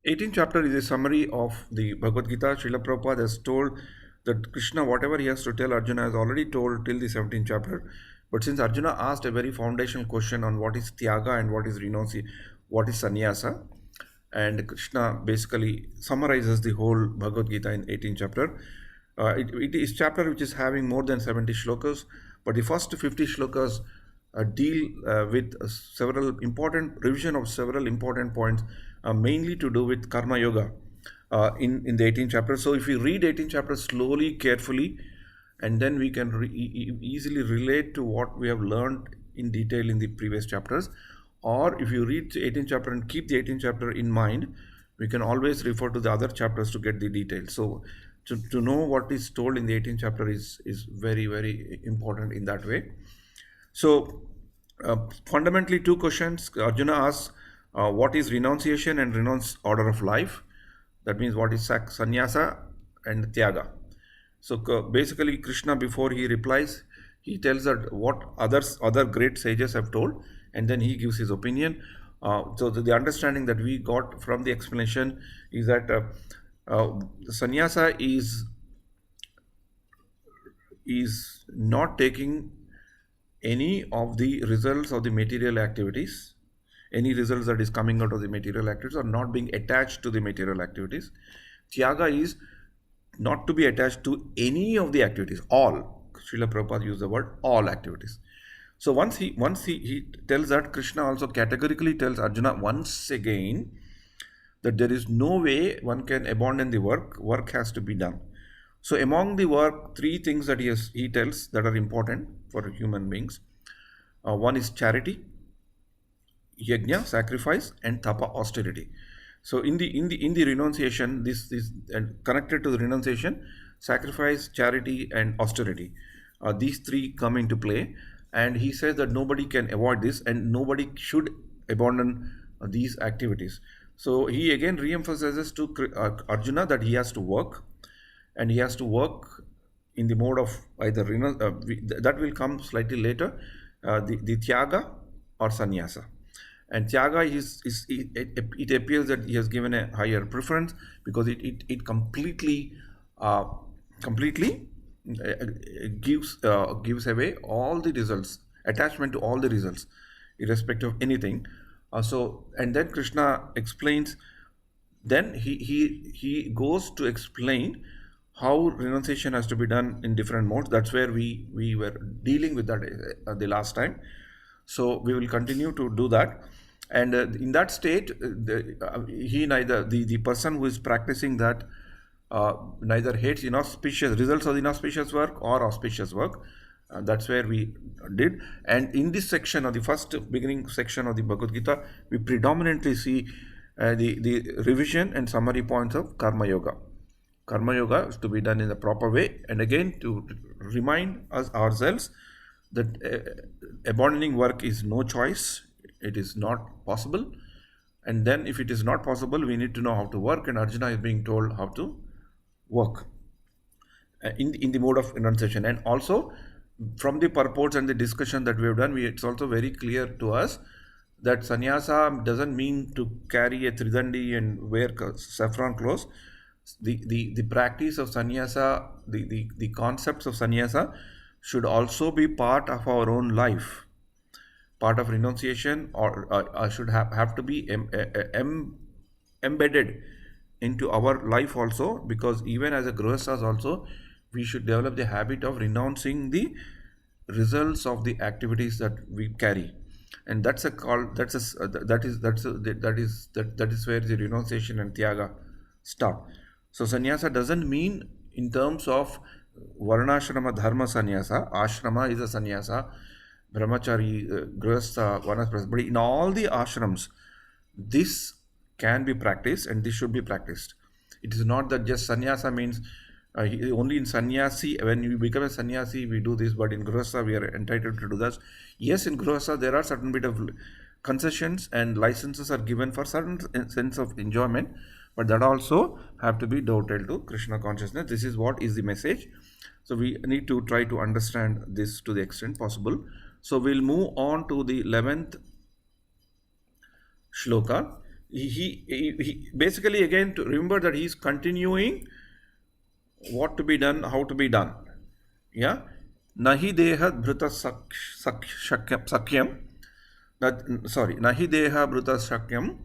18th chapter is a summary of the Bhagavad Gita. Srila Prabhupada has told that Krishna, whatever he has to tell Arjuna, has already told till the 17th chapter. But since Arjuna asked a very foundational question on what is Tyaga and what is renunciation, what is sannyasa, and Krishna basically summarizes the whole Bhagavad Gita in 18th chapter. It is chapter which is having more than 70 shlokas, but the first 50 shlokas deal with several important revision of several important points, mainly to do with karma yoga in the 18th chapter. So if we read 18th chapter slowly, carefully, and then we can easily relate to what we have learned in detail in the previous chapters. Or if you read the 18th chapter and keep the 18th chapter in mind, we can always refer to the other chapters to get the details. So to know what is told in the 18th chapter is very, very important in that way. So fundamentally, two questions. Arjuna asks, what is renunciation and renounce order of life? That means what is sannyasa and tyaga. So basically, Krishna, before he replies, he tells that what other great sages have told, and then he gives his opinion. So the understanding that we got from the explanation is that sannyasa is not taking any of the results of the material activities, any results that is coming out of the material activities, or not being attached to the material activities. Tyaga is not to be attached to any of the activities, all. Srila Prabhupada used the word all activities. So once he tells that, Krishna also categorically tells Arjuna once again that there is no way one can abandon the work has to be done. So among the work, three things that he tells that are important for human beings. One is charity, yajna, sacrifice, and tapa, austerity. So in the renunciation, this is connected to the renunciation, sacrifice, charity, and austerity. These three come into play, and he says that nobody can avoid this, and nobody should abandon these activities. So he again re-emphasizes to Arjuna that he has to work, and he has to work in the mode of either that will come slightly later, the tyaga or sannyasa. And tyaga it appears that he has given a higher preference because it completely gives away all the results, attachment to all the results, irrespective of anything. So and then Krishna explains. Then he goes to explain how renunciation has to be done in different modes. That's where we were dealing with that the last time. So we will continue to do that. And in that state, he neither the person who is practicing that neither hates inauspicious results of the inauspicious work or auspicious work. That's where we did. And in this section, of the first beginning section of the Bhagavad Gita, we predominantly see the revision and summary points of Karma Yoga. Karma Yoga is to be done in the proper way. And again, to remind us ourselves that abandoning work is no choice. It is not possible. And then if it is not possible, we need to know how to work. And Arjuna is being told how to work in the mode of renunciation. And also from the purports and the discussion that we have done, it's also very clear to us that sannyasa doesn't mean to carry a tridandi and wear saffron clothes. The practice of sannyasa, the concepts of sannyasa should also be part of our own life, part of renunciation, or should have to be embedded into our life also, because even as a grihasthas also, we should develop the habit of renouncing the results of the activities that we carry. And that is where the renunciation and tyaga start. So sannyasa doesn't mean in terms of varnashrama dharma sannyasa. Ashrama is a sannyasa, brahmachari, grihastha, vanaprastha. But in all the ashrams, this can be practiced and this should be practiced. It is not that just sannyasa means only in sannyasi, when you become a sannyasi, we do this, but in grihastha, we are entitled to do that. Yes, in grihastha, there are certain bit of concessions and licenses are given for certain sense of enjoyment, but that also have to be devoted to Krishna consciousness. This is what is the message. So we need to try to understand this to the extent possible. So we'll move on to the 11th shloka. he basically again to remember that he's continuing what to be done, how to be done. Yeah. Nahi deha bhrita sakyam. Sorry. Nahi deha bhrita sakyam.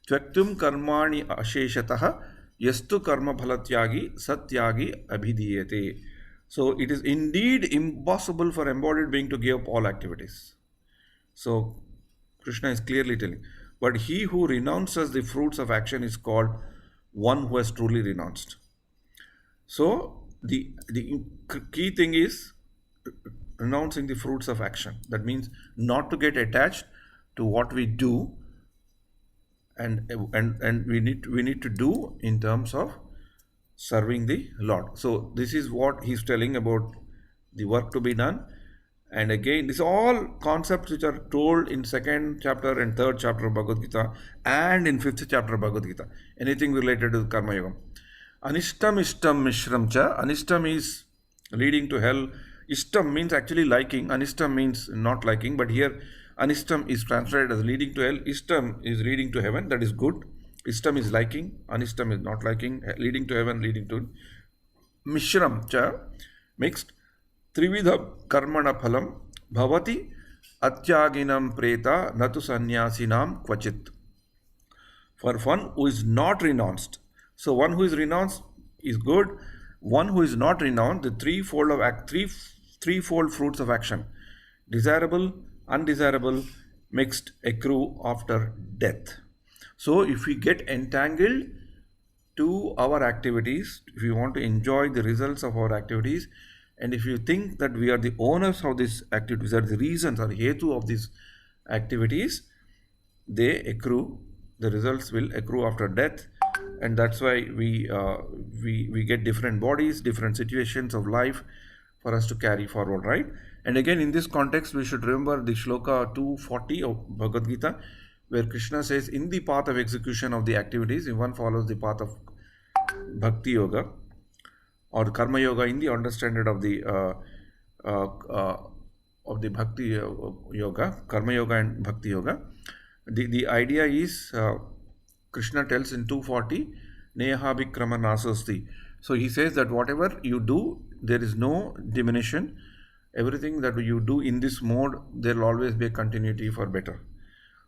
Tvaktum karmani asheshatah. Yastu karma phalatyagi satyagi abhidiyate. So it is indeed impossible for embodied being to give up all activities. So Krishna is clearly telling. But he who renounces the fruits of action is called one who has truly renounced. So the key thing is renouncing the fruits of action. That means not to get attached to what we do, and we need to do in terms of serving the Lord. So this is what he's telling about the work to be done. And again, these all concepts which are told in second chapter and third chapter of Bhagavad Gita and in fifth chapter of Bhagavad Gita. Anything related to Karma Yoga. Anishtam ishtam mishram cha. Anishtam is leading to hell. Ishtam means actually liking. Anishtam means not liking. But here Anishtam is translated as leading to hell. Ishtam is leading to heaven. That is good. Ishtam is liking. Anishtam is not liking. Leading to heaven, leading to mishram cha. Mixed. Trividha karmana phalam bhavati atyaginam preta natu sannyasinam kvachit. For one who is not renounced. So one who is renounced is good. One who is not renounced, the threefold fruits of action, desirable, undesirable, mixed, accrue after death. So if we get entangled to our activities, if we want to enjoy the results of our activities, and if you think that we are the owners of these activities, are the reasons or hetu of these activities, they accrue. The results will accrue after death, and that's why we get different bodies, different situations of life for us to carry forward, right? And again, in this context, we should remember the shloka 240 of Bhagavad Gita, where Krishna says, in the path of execution of the activities, if one follows the path of Bhakti Yoga or Karma Yoga in the understanding of the Bhakti Yoga, Karma Yoga and Bhakti Yoga, the idea is Krishna tells in 240, Neha Vikrama Nasasti. So he says that whatever you do, there is no diminution. Everything that you do in this mode, there will always be a continuity for better.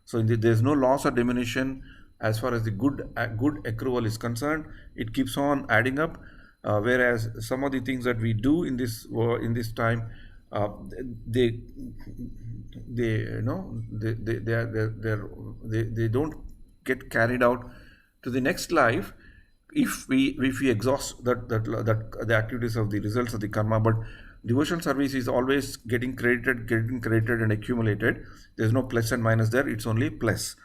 So there is no loss or diminution as far as the good accrual is concerned. It keeps on adding up. Whereas some of the things that we do in this time, they don't get carried out to the next life if we exhaust that the activities of the results of the karma. But devotional service is always getting credited and accumulated. There's no plus and minus there. It's only plus.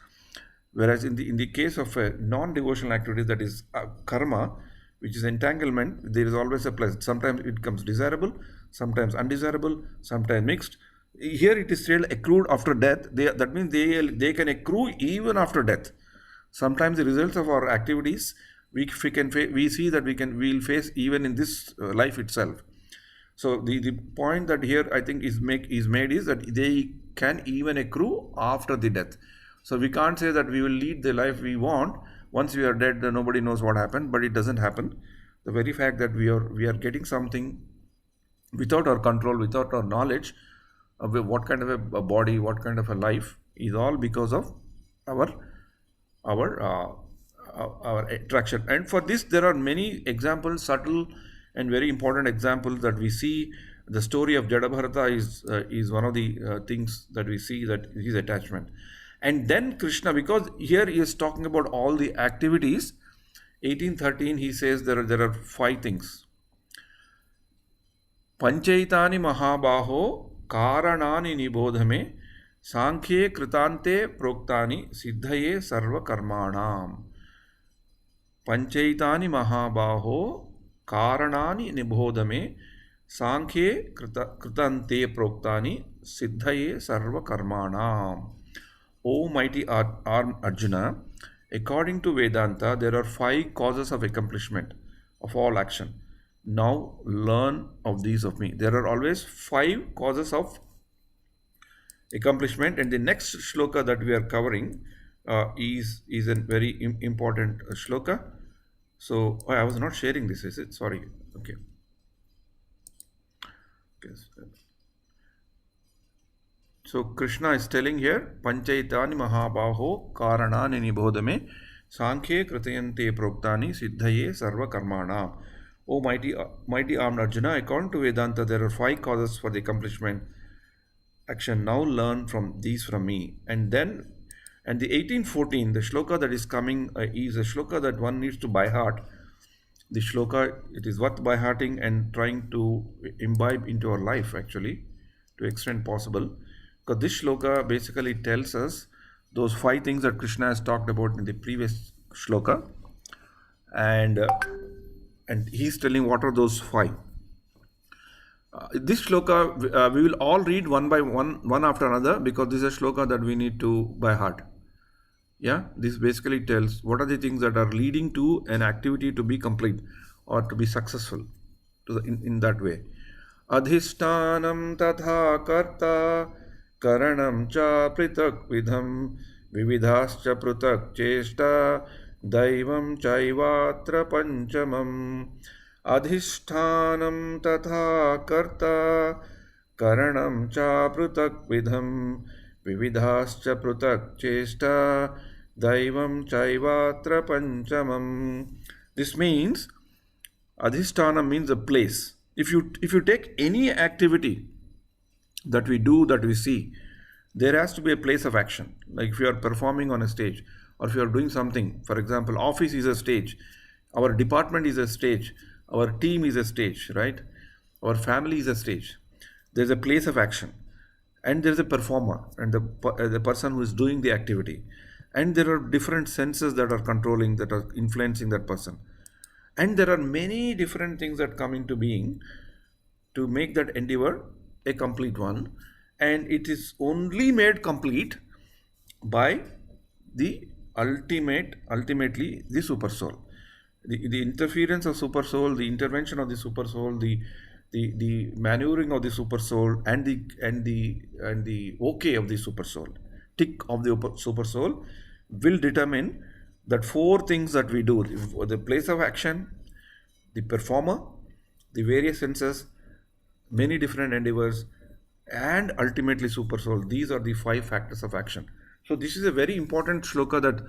Whereas in the case of a non-devotional activity, that is karma, which is entanglement, there is always a plus. Sometimes it becomes desirable, sometimes undesirable, sometimes mixed. Here it is still accrued after death. That means they can accrue even after death. Sometimes the results of our activities we see that we'll face even in this life itself. So the point that here I think is made is that they can even accrue after the death. So we can't say that we will lead the life we want. Once we are dead, then nobody knows what happened, but it doesn't happen. The very fact that we are getting something without our control, without our knowledge of what kind of a body, what kind of a life, is all because of our attraction. And for this, there are many examples, subtle and very important examples that we see. The story of Jadabharata is one of the things that we see, that his attachment. And then Krishna, because here he is talking about all the activities, 1813 he says there are 5 things. Panchaitani Mahabaho Karanani Nibodhame Sankhye Kritante Proktani Siddhaye Sarva Karmanam. Panchaitani Mahabaho Karanani Nibodhame Sankhye Kritante Proktani Siddhaye Sarva Karmanam. O mighty Arjuna, according to Vedanta, there are 5 causes of accomplishment of all action. Now learn of these of me. There are always 5 causes of accomplishment, and the next shloka that we are covering, is a very important shloka. So I was not sharing this, is it? Sorry. Okay. Yes. So Krishna is telling here, Panchaitani Mahabaho Karanani Nibodame Sankhye Kritayante Proktani Siddhaye Sarva Karmana. O mighty armed Arjuna, according to Vedanta, there are 5 causes for the accomplishment action. Now learn from these from me. And the 1814, the shloka that is coming is a shloka that one needs to by heart. The shloka, it is worth by hearting and trying to imbibe into our life actually to extent possible, because this shloka basically tells us those 5 things that Krishna has talked about in the previous shloka, and he's telling what are those 5. This shloka we will all read one by one after another, because this is a shloka that we need to by heart. Yeah, this basically tells what are the things that are leading to an activity to be complete or to be successful in that way. Adhishtanam tatha karta karanam cha pritak vidham vividhascha prutak cheshta daivam chaivatra panchamam. Adhishtanam tatha karta karanam cha prutak vidham vividhascha prutak cheshta daivam chaivatra panchamam. This means adhisthana means a place. If you take any activity that we do, that we see, there has to be a place of action. Like if you are performing on a stage, or if you are doing something, for example, office is a stage, our department is a stage, our team is a stage, right? Our family is a stage. There's a place of action, and there's a performer and the person who is doing the activity, and there are different senses that are controlling, that are influencing that person, and there are many different things that come into being to make that endeavor a complete one, and it is only made complete by the ultimately the super soul. The interference of super soul, the intervention of the super soul, the maneuvering of the super soul, and the okay of the super soul, tick of the super soul, will determine that 4 things that we do: the place of action, the performer, the various senses, many different endeavors, and ultimately super soul. These are the 5 factors of action. So this is a very important shloka that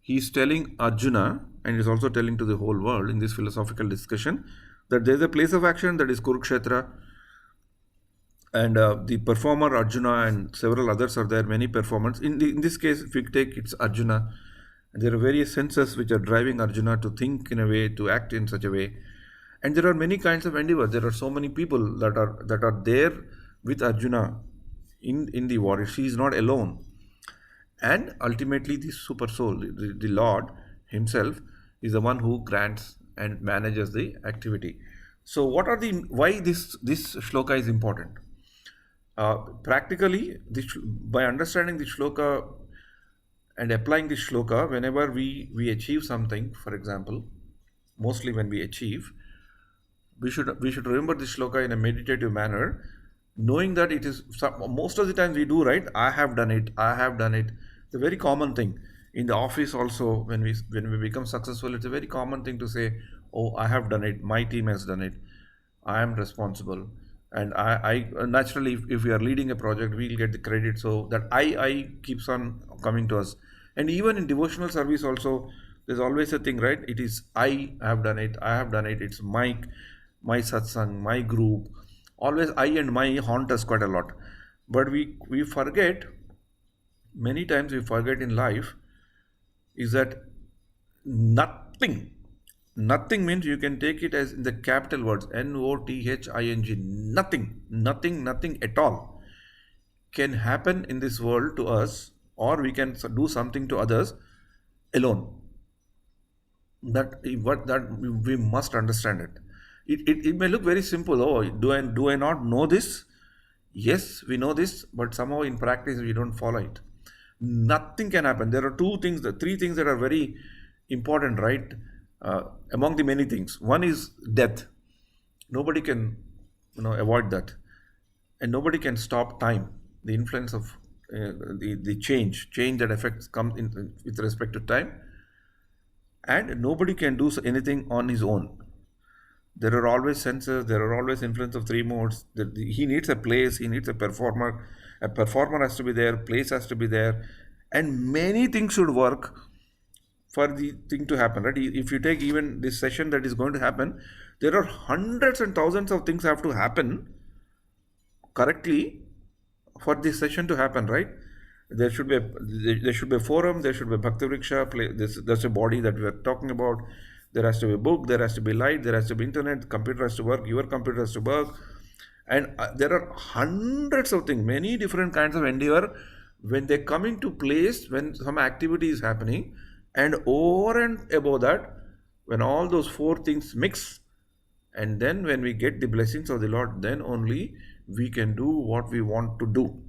he is telling Arjuna, and is also telling to the whole world in this philosophical discussion, that there is a place of action, that is Kurukshetra, and the performer Arjuna and several others are there, many performers. In this case, if we take, it's Arjuna, and there are various senses which are driving Arjuna to think in a way, to act in such a way, and there are many kinds of endeavors. There are so many people that are there with Arjuna in the war. She is not alone. And ultimately the super soul, the Lord himself, is the one who grants and manages the activity. So what are why this shloka is important? Practically, by understanding the shloka and applying this shloka, whenever we achieve something, for example, mostly when we achieve, we should remember this shloka in a meditative manner, knowing that it is most of the times we do, right? I have done it. It's a very common thing in the office also. When we become successful, it's a very common thing to say, oh, I have done it, my team has done it, I am responsible. And I naturally, if we are leading a project, we'll get the credit. So that I keeps on coming to us. And even in devotional service also, there's always a thing, right? It is I have done it, it's my satsang, my group. Always I and my haunt us quite a lot. But we forget, many times we forget in life, is that nothing means, you can take it as in the capital words, nothing, nothing at all can happen in this world to us, or we can do something to others alone. That we must understand it. It may look very simple. Oh, do I not know this? Yes, we know this, but somehow in practice we don't follow it. Nothing can happen. There are 3 things that are very important, right? Among the many things. One is death. Nobody can avoid that, and nobody can stop time, the influence of the change that affects comes in with respect to time, and nobody can do anything on his own. There are always sensors, there are always influence of three modes. He needs a place, he needs a performer. A performer has to be there, place has to be there, and many things should work for the thing to happen, right? If you take even this session that is going to happen, there are hundreds and thousands of things have to happen correctly for this session to happen, right? There should be a forum, there should be a Bhakti Vriksha, there's a body that we are talking about. There has to be a book, there has to be light, there has to be internet, computer has to work, your computer has to work, and there are hundreds of things, many different kinds of endeavor when they come into place, when some activity is happening, and over and above that, when all those four things mix, and then when we get the blessings of the Lord, then only we can do what we want to do.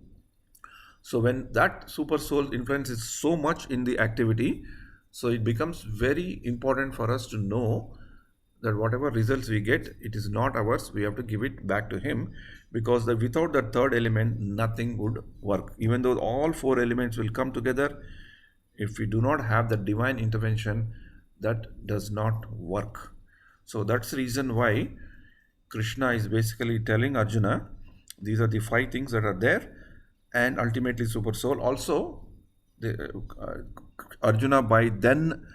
So when that super soul influence is so much in the activity, so it becomes very important for us to know that whatever results we get, it is not ours. We have to give it back to him, because without the third element, nothing would work. Even though all four elements will come together, if we do not have the divine intervention, that does not work. So that's the reason why Krishna is basically telling Arjuna, these are the five things that are there, and ultimately super soul. Also, Arjuna by then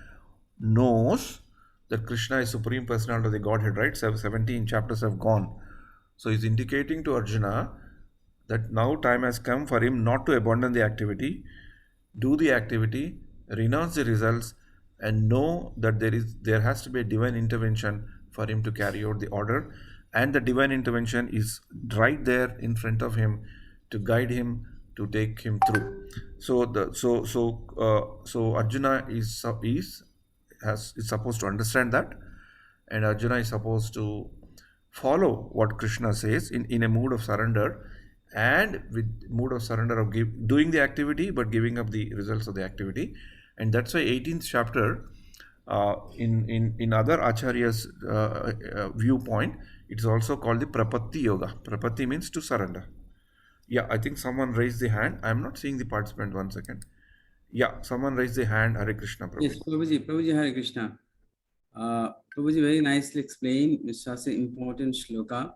knows that Krishna is Supreme Personality of the Godhead, right? 17 chapters have gone. So he's indicating to Arjuna that now time has come for him not to abandon the activity, do the activity, renounce the results, and know that there has to be a divine intervention for him to carry out the order, and the divine intervention is right there in front of him to guide him, to take him through. So Arjuna is supposed to understand that, and Arjuna is supposed to follow what Krishna says in a mood of surrender, and with mood of surrender of doing the activity but giving up the results of the activity. And that's why 18th chapter, in other acharyas viewpoint, it is also called the Prapatti Yoga. Prapatti means to surrender. Yeah, I think someone raised the hand. I am not seeing the participant. 1 second. Yeah, someone raised the hand. Hare Krishna, Prabhuji. Yes, Prabhuji, Hare Krishna. Prabhuji very nicely explained. It's such an important shloka.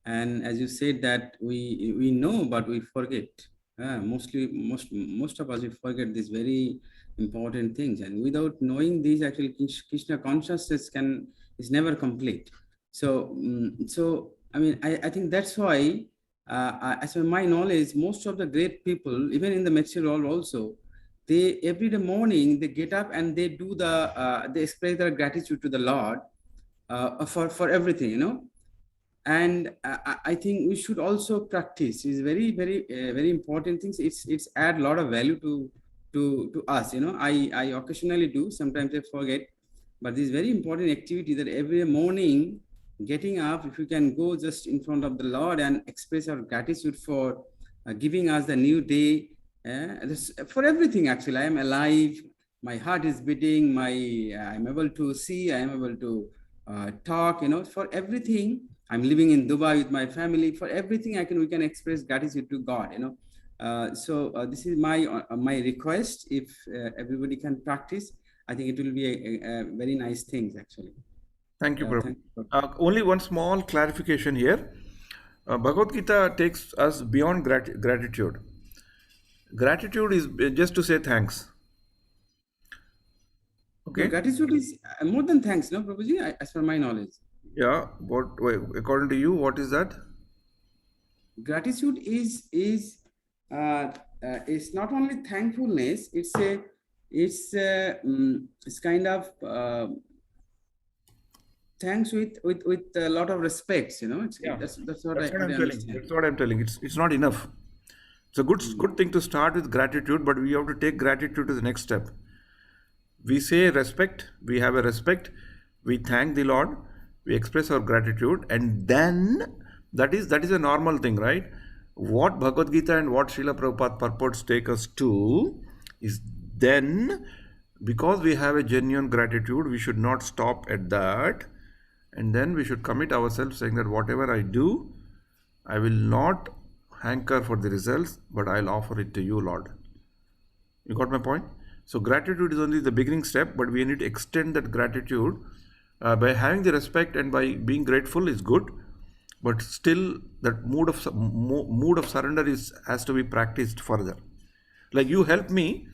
And as you said that we know, but we forget. Most of us, we forget these very important things. And without knowing these, actually, Krishna consciousness is never complete. So, I mean, I think that's why, as per my knowledge, most of the great people, even in the material world also, they every day morning they get up and they do they express their gratitude to the Lord for everything, you know. And I think we should also practice. It's very important things. It's add a lot of value to us, you know. I occasionally do, sometimes I forget, but this is very important activity that every morning getting up, if you can go just in front of the Lord and express our gratitude for giving us the new day, for everything. Actually, I am alive, my heart is beating, I'm able to see, I am able to talk, you know, for everything. I'm living in Dubai with my family. For everything we can express gratitude to God, you know. So this is my request. If everybody can practice, I think it will be a very nice thing, actually. Thank you, Prabhu. Only one small clarification here. Bhagavad Gita takes us beyond gratitude. Gratitude is just to say thanks. Okay. No, gratitude is more than thanks, no, Prabhuji, as per my knowledge. Yeah. According to you, what is that? Gratitude is not only thankfulness. It's kind of thanks with a lot of respects, you know. That's what I'm telling. That's what I'm telling. It's not enough. It's a good thing to start with gratitude, but we have to take gratitude to the next step. We say respect. We have a respect. We thank the Lord. We express our gratitude, and then that is a normal thing, right? What Bhagavad Gita and what Srila Prabhupada purports take us to is, then, because we have a genuine gratitude, we should not stop at that, and then we should commit ourselves saying that whatever I do, I will not hanker for the results, but I'll offer it to you, Lord. You got my point? So gratitude is only the beginning step, but we need to extend that gratitude by having the respect and by being grateful is good, but still that mood of surrender has to be practiced further. Like you help me,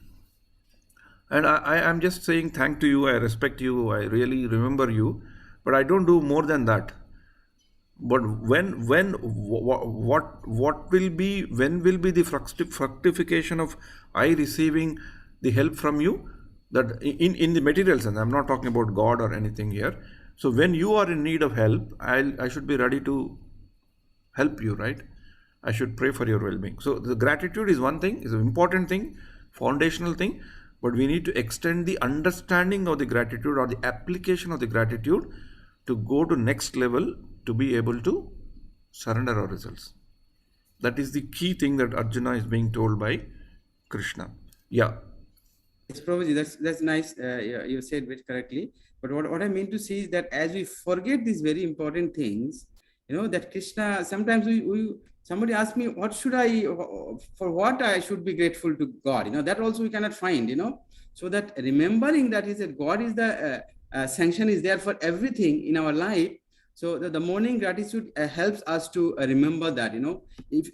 and I am just saying thank to you. I respect you. I really remember you, but I don't do more than that. But what will be, when will be the fructification of I receiving the help from you? That in the material sense, I'm not talking about God or anything here. So when you are in need of help, I should be ready to help you, right? I should pray for your well-being. So the gratitude is one thing, is an important thing, foundational thing, but we need to extend the understanding of the gratitude or the application of the gratitude to go to next level to be able to surrender our results. That is the key thing that Arjuna is being told by Krishna. Yeah. Yes, Prabhuji, that's nice. You said it correctly. But what I mean to say is that as we forget these very important things, that Krishna, sometimes somebody asks me, for what I should be grateful to God, that also we cannot find, so that remembering that is that God is the sanction is there for everything in our life. So the morning gratitude helps us to remember that,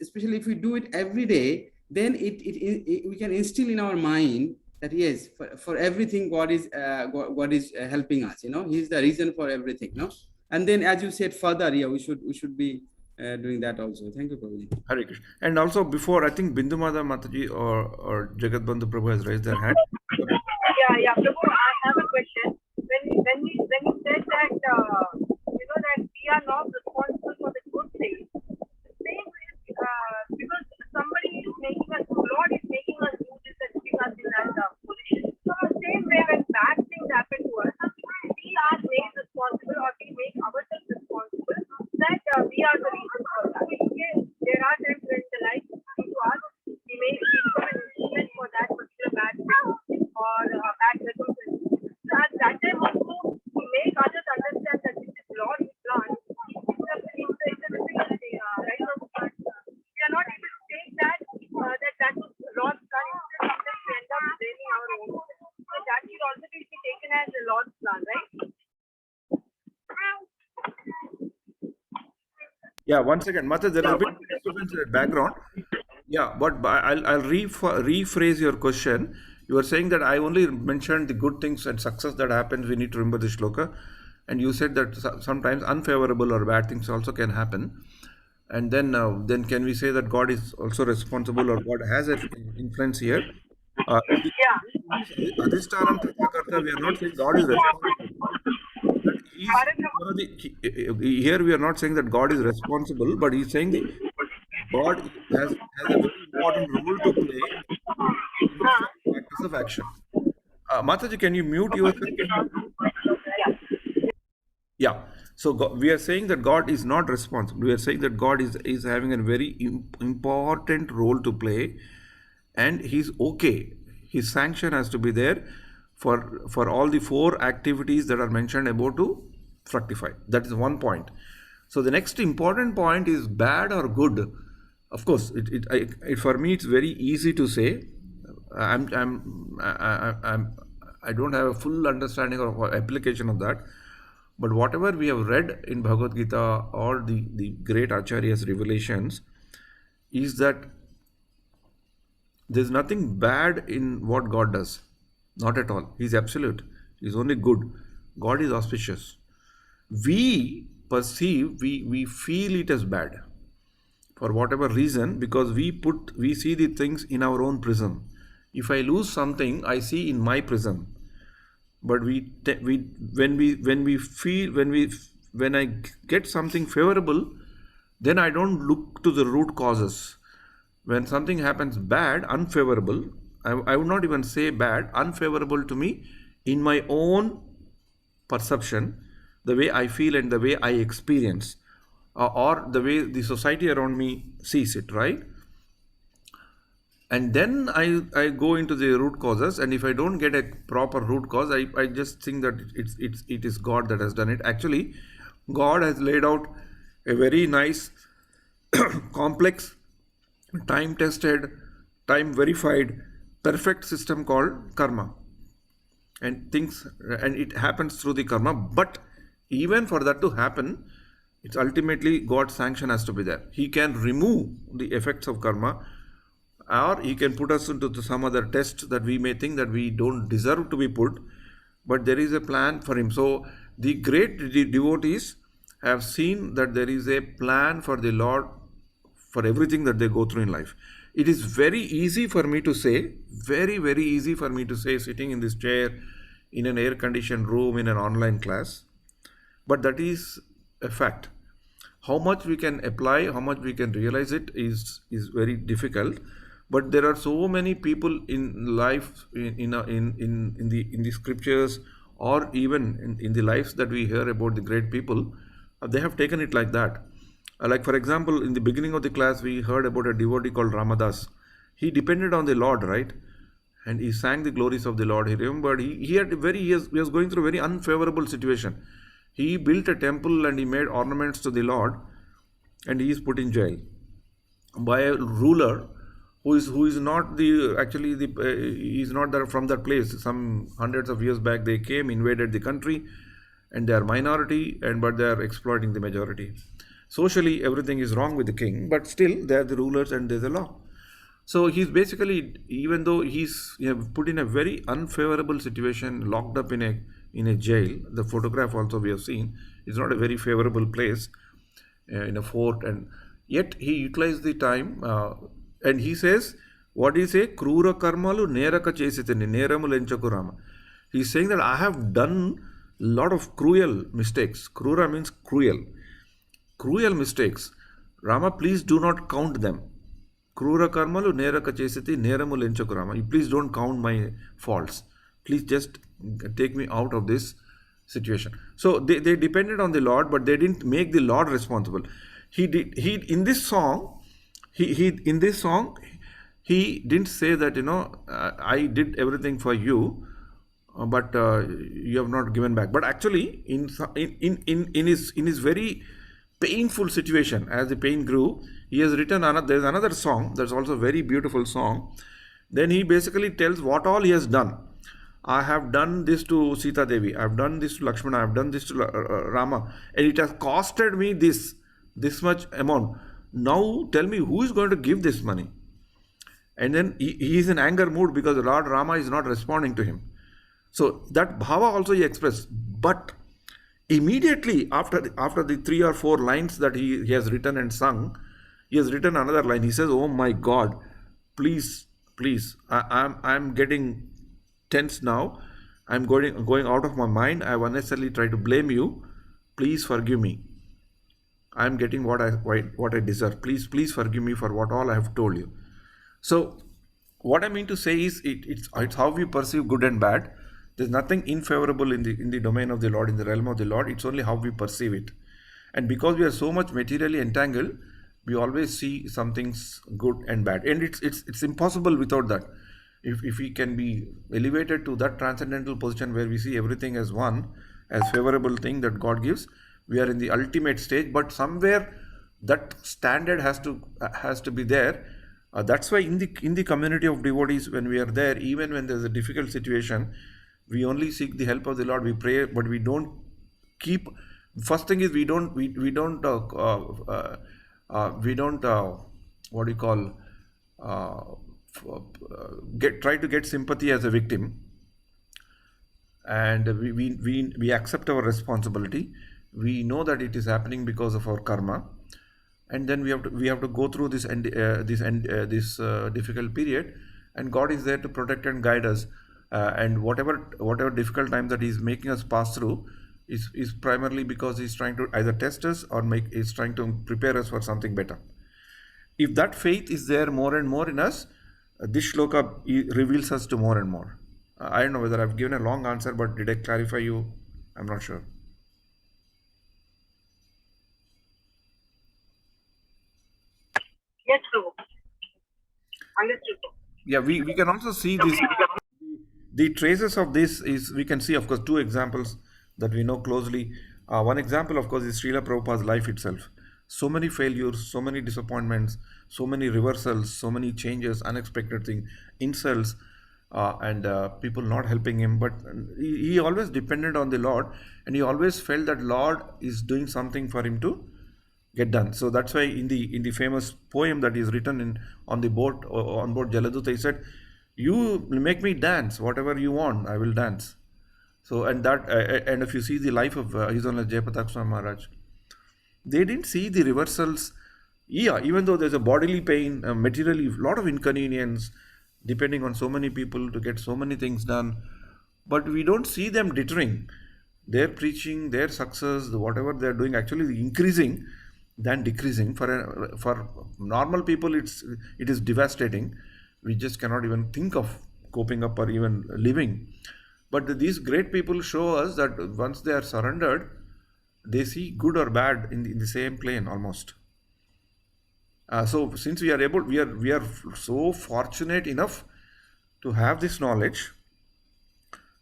especially if we do it every day, then we can instill in our mind that yes, for everything God is helping us. He's the reason for everything. And then, as you said further, we should be doing that also. Thank you, Prabhuji. Hare Krishna. And also before, I think Bindumada Mataji or Jagat Bandhu Prabhu has raised their hand. Yeah, Prabhu, I have a question. When you said that that we are not responsible for the good things, the same is because somebody is making us, Lord is making us do this and putting us in that position. So the same way when bad things happen to us, we are made responsible or we make ourselves responsible that we are the reason for that. Okay? There are times when the life comes to us, we may become an instrument for that particular bad thing or bad circumstances. So at that time also, to make others understand that this is Lord's plan, it's a difficulty, right? We are not able to take that that was Lord's plan. Instead, sometimes we end up blaming our own. So that should also be taken as the Lord's plan, right? Yeah, once again, Mata, there is a bit of disturbance in the background. Yeah, but I'll rephrase your question. You were saying that I only mentioned the good things and success that happens. We need to remember the shloka, and you said that sometimes unfavorable or bad things also can happen. And then can we say that God is also responsible or God has an influence here? Adhishtanam Tathakarta, we are not saying God is responsible. Here we are not saying that God is responsible, but he's saying that God has a very important role to play in the practice of action. Mataji, can you mute yourself? Yeah. So we are saying that God is not responsible. We are saying that God is having a very important role to play, and he's okay. His sanction has to be there for all the 4 activities that are mentioned about to fructify. That is one point. So the next important point is bad or good. Of course, for me it's very easy to say. I don't have a full understanding or application of that. But whatever we have read in Bhagavad Gita or the great Acharya's revelations is that there's nothing bad in what God does. Not at all. He's absolute. He's only good. God is auspicious. We perceive, we feel it as bad for whatever reason, because we see the things in our own prism. If I lose something, I see in my prism. But when I get something favorable, then I don't look to the root causes. When something happens bad, unfavorable, I would not even say bad, unfavorable to me in my own perception, the way I feel and the way I experience, or the way the society around me sees it, right? And then I go into the root causes, and if I don't get a proper root cause, I just think that it is God that has done it. Actually, God has laid out a very nice complex time tested, time verified, perfect system called karma. And things, and it happens through the karma. But even for that to happen, it's ultimately God's sanction has to be there. He can remove the effects of karma, or he can put us into some other test that we may think that we don't deserve to be put, but there is a plan for him. So the great devotees have seen that there is a plan for the Lord for everything that they go through in life. It is very easy for me to say, very easy for me to say, sitting in this chair in an air conditioned room in an online class, but that is a fact. How much we can apply, how much we can realize it is very difficult. But there are so many people in life, in the scriptures, or even in the lives that we hear about the great people, they have taken it like that. Like for example, in the beginning of the class, we heard about a devotee called Ramadas. He depended on the Lord, right? And he sang the glories of the Lord. He remembered he was going through a very unfavorable situation. He built a temple and he made ornaments to the Lord, and he is put in jail by a ruler who is not he's not there from that place. Some hundreds of years back they came, invaded the country, and they are minority, but they are exploiting the majority. Socially everything is wrong with the king, but still they are the rulers and there's a law. So he's basically, even though he's put in a very unfavorable situation, locked up in a jail. The photograph also we have seen, it's not a very favorable place, in a fort, and yet he utilized the time, and he says, what do you say? Krura karmalu neraka chesitani neramu lenchaku Rama. He's saying that I have done a lot of cruel mistakes. Krura means cruel mistakes. Rama, please do not count them. Krura karmalu neraka chesiti neramu lenchaku Rama. You please don't count my faults. Please just take me out of this situation. So they depended on the Lord, but they didn't make the Lord responsible. He in this song he didn't say that I did everything for you, but you have not given back. But actually in his very painful situation, as the pain grew, he has written there's another song that's also a very beautiful song. Then he basically tells what all he has done. I have done this to Sita Devi, I have done this to Lakshmana, I have done this to Rama, and it has costed me this much amount. Now tell me, who is going to give this money? And then he is in anger mood because Lord Rama is not responding to him. So that bhava also he expressed. But immediately after the 3 or 4 lines that he has written and sung, he has written another line. He says, oh my God, please, I'm getting tense now. I'm going out of my mind. I have unnecessarily tried to blame you. Please forgive me. I'm getting what I deserve. Please forgive me for what all I have told you. So what I mean to say is it's how we perceive good and bad. There's nothing unfavorable in the domain of the Lord, in the realm of the Lord. It's only how we perceive it. And because we are so much materially entangled, we always see some things good and bad. And it's impossible without that. If we can be elevated to that transcendental position where we see everything as one, as favorable thing that God gives, we are in the ultimate stage. But somewhere that standard has to be there. That's why in the community of devotees, when we are there, even when there's a difficult situation, we only seek the help of the Lord. We pray, but we don't keep. First thing is we don't what do you call try to get sympathy as a victim, and we accept our responsibility. We know that it is happening because of our karma, and then we have to go through this difficult period, and God is there to protect and guide us, and whatever difficult time that He is making us pass through is primarily because He's trying to either test us or He's trying to prepare us for something better. If that faith is there more and more in us, this shloka reveals us to more and more. I don't know whether I've given a long answer, but did I clarify you? I'm not sure. Yes, Prabhu. Understood. Yeah, we can also see this. The traces of this is, we can see, of course, 2 examples that we know closely. One example, of course, is Srila Prabhupada's life itself. so many failures, so many disappointments, so many reversals, so many changes, unexpected things, insults, and people not helping him. But he always depended on the Lord, and he always felt that Lord is doing something for him to get done. So that's why in the famous poem that is written in on the boat on board Jaladuta, he said, "You make me dance, whatever you want, I will dance." So and if you see the life of His Holiness Jayapatak Swami Maharaj, they didn't see the reversals. Yeah, even though there's a bodily pain, materially, a lot of inconvenience, depending on so many people to get so many things done, but we don't see them deterring. Their preaching, their success, whatever they're doing, actually increasing than decreasing. For normal people, it is devastating. We just cannot even think of coping up or even living. But these great people show us that once they are surrendered, they see good or bad in the same plane almost. So since we are so fortunate enough to have this knowledge,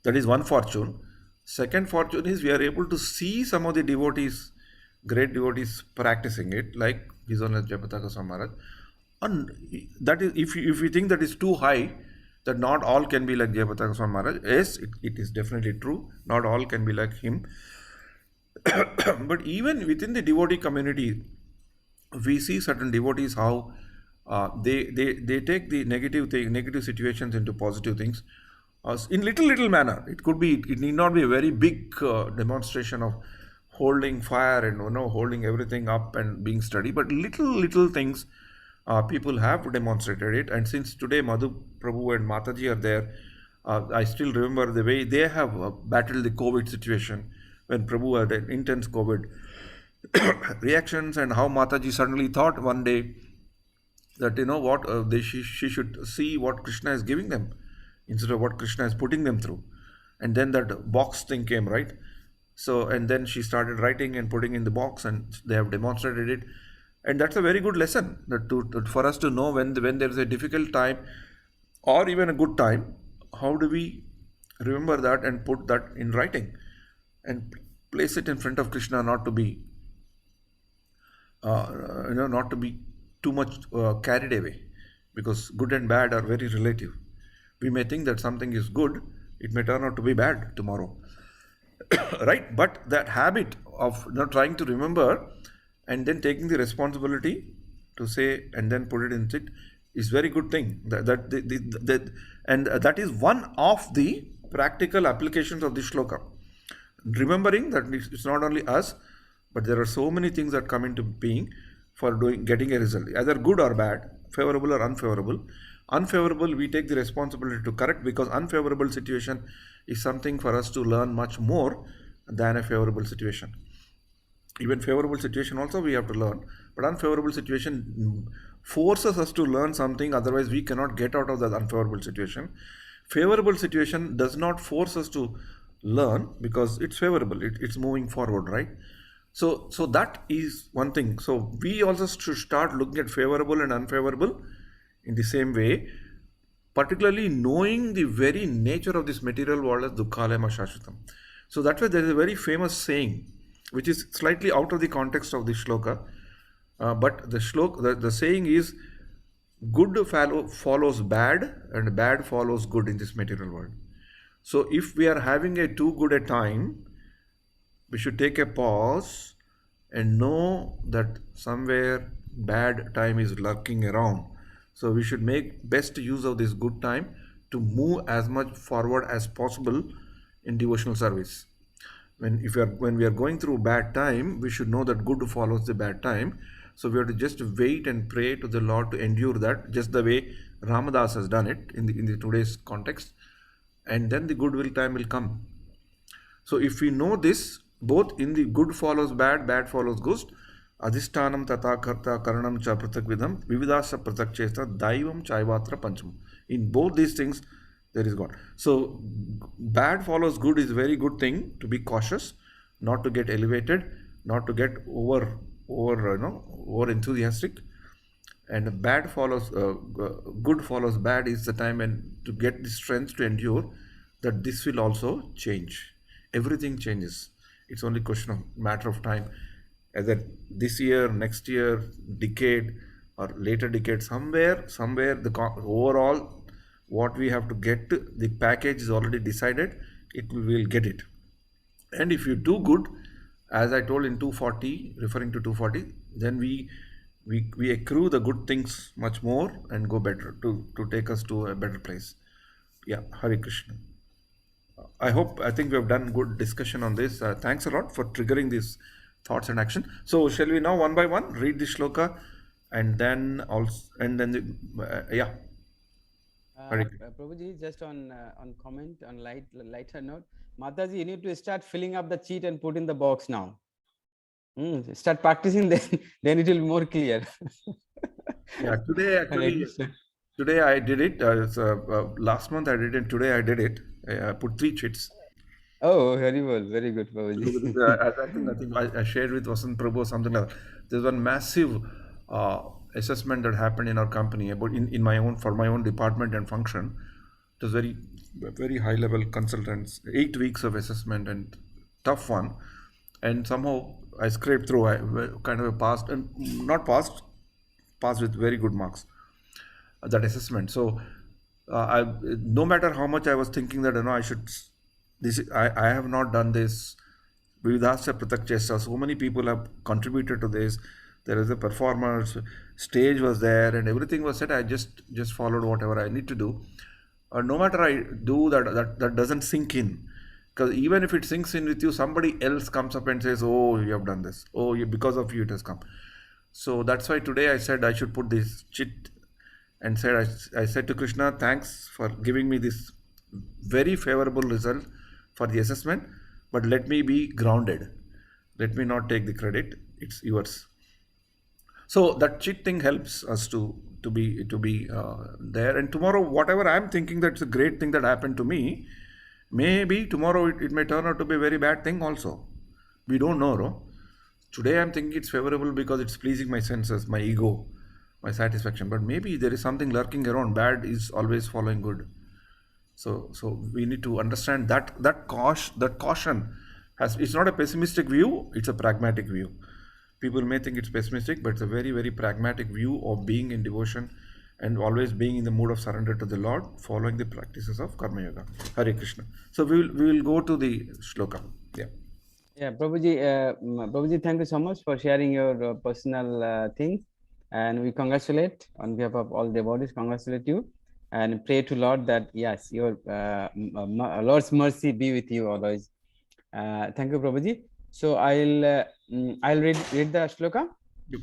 that is one fortune. Second fortune is we are able to see some of the devotees, great devotees practicing it, like His Holiness Jayapataka Swami Maharaj. And that is, if you think that is too high, that not all can be like Jayapataka Swami Maharaj, yes, it is definitely true. Not all can be like him. But even within the devotee community, we see certain devotees how they take the negative situations into positive things in little manner. It need not be a very big demonstration of holding fire and holding everything up and being steady, but little things people have demonstrated it. And since today Madhu Prabhu and Mataji are there, I still remember the way they have battled the COVID situation when Prabhu had an intense COVID reactions, and how Mataji suddenly thought one day that she should see what Krishna is giving them instead of what Krishna is putting them through. And then that box thing came, right? So, and then she started writing and putting in the box, and they have demonstrated it. And that's a very good lesson that for us to know when there is a difficult time or even a good time, how do we remember that and put that in writing and place it in front of Krishna, not to be not to be too much carried away, because good and bad are very relative. We may think that something is good, it may turn out to be bad tomorrow. Right? But that habit of trying to remember and then taking the responsibility to say and then put it in it is very good thing. That is one of the practical applications of this shloka. Remembering that it's not only us, but there are so many things that come into being for getting a result, either good or bad, favorable or unfavorable. Unfavorable, we take the responsibility to correct, because unfavorable situation is something for us to learn much more than a favorable situation. Even favorable situation also we have to learn, but unfavorable situation forces us to learn something, otherwise we cannot get out of that unfavorable situation. Favorable situation does not force us to learn because it's favorable, it's moving forward, right? So that is one thing. So we also should start looking at favorable and unfavorable in the same way, particularly knowing the very nature of this material world as dukkhalayam shashvatam. So that's why there is a very famous saying, which is slightly out of the context of this shloka, but the saying is, good follows bad and bad follows good in this material world. So if we are having a too good a time, we should take a pause and know that somewhere bad time is lurking around. So we should make best use of this good time to move as much forward as possible in devotional service. When we are going through bad time, we should know that good follows the bad time. So we have to just wait and pray to the Lord to endure that, just the way Ramadas has done it in the today's context, and then the good time will come. So if we know this, both in the good follows bad, bad follows good, adhishtanam tata karta karanam cha pratak vidam vividasa pratak chesta daivam chaivatra pancham. In both these things, there is God. So bad follows good is a very good thing, to be cautious, not to get elevated, not to get over enthusiastic. And bad follows good follows bad is the time when to get the strength to endure that this will also change. Everything changes. It's only question of matter of time. either this year, next year, decade, or later decade, somewhere, overall, what we have to get, the package is already decided. We'll get it. And if you do good, as I told in 240, referring to 240, then we accrue the good things much more and go better to take us to a better place. Yeah, Hare Krishna. I think we have done good discussion on this. Thanks a lot for triggering these thoughts and action. So shall we now one by one read the shloka, and then yeah. Hare Krishna. Prabhuji, just on comment on lighter note, Mataji, you need to start filling up the cheat and put in the box now. Start practicing, then it will be more clear. Yeah, today I did it. Last month I did it. Today I did it. I put 3 cheats. Oh, very well, very good, Prabhuji. I think I shared with Vasant Prabhu or something like that. There's one massive assessment that happened in our company about for my own department and function. It was very high level consultants, 8 weeks of assessment and tough one. And somehow I scraped through. I kind of passed, and not passed with very good marks, that assessment. So no matter how much I was thinking that I should, I have not done this. Vividhasya Pratak Chesta. So many people have contributed to this. There is a performance, stage was there, and everything was set. I just followed whatever I need to do. No matter I do that doesn't sink in. Because even if it sinks in with you, somebody else comes up and says, "Oh, you have done this. Oh, because of you it has come." So that's why today I said I should put this chit, and I said to Krishna, "Thanks for giving me this very favorable result for the assessment, but let me be grounded. Let me not take the credit. It's yours." So that chit thing helps us to be there. And tomorrow, whatever I'm thinking that's a great thing that happened to me, maybe tomorrow it may turn out to be a very bad thing also. We don't know, no? Today I'm thinking it's favorable because it's pleasing my senses, my ego, my satisfaction. But maybe there is something lurking around. Bad is always following good. So we need to understand that caution it's not a pessimistic view, it's a pragmatic view. People may think it's pessimistic, but it's a very, very pragmatic view of being in devotion and always being in the mood of surrender to the Lord, following the practices of Karma Yoga. Hare Krishna. So we will go to the shloka. Yeah. Yeah, Prabhuji, thank you so much for sharing your personal things, and we congratulate on behalf of all devotees. Congratulate you, and pray to Lord that yes, your Lord's mercy be with you always. Thank you, Prabhuji. So I'll read the shloka. Yep.